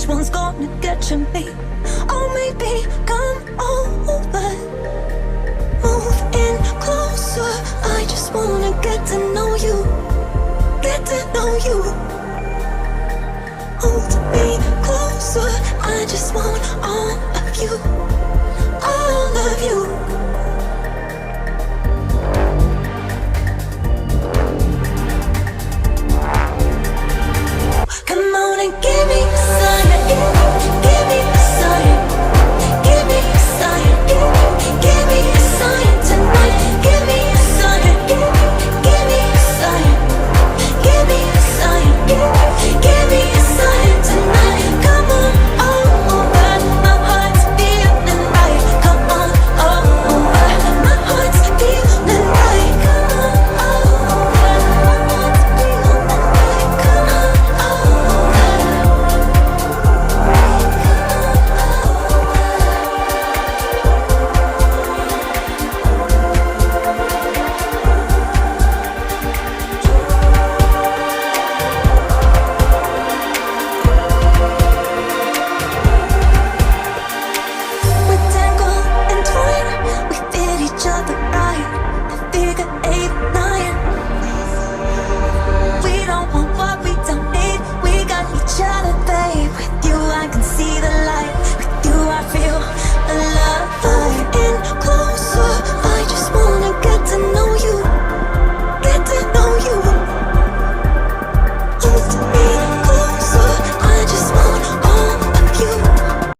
which one's gonna get you me? Or maybe come over, move in closer. I just wanna get to know you, get to know you.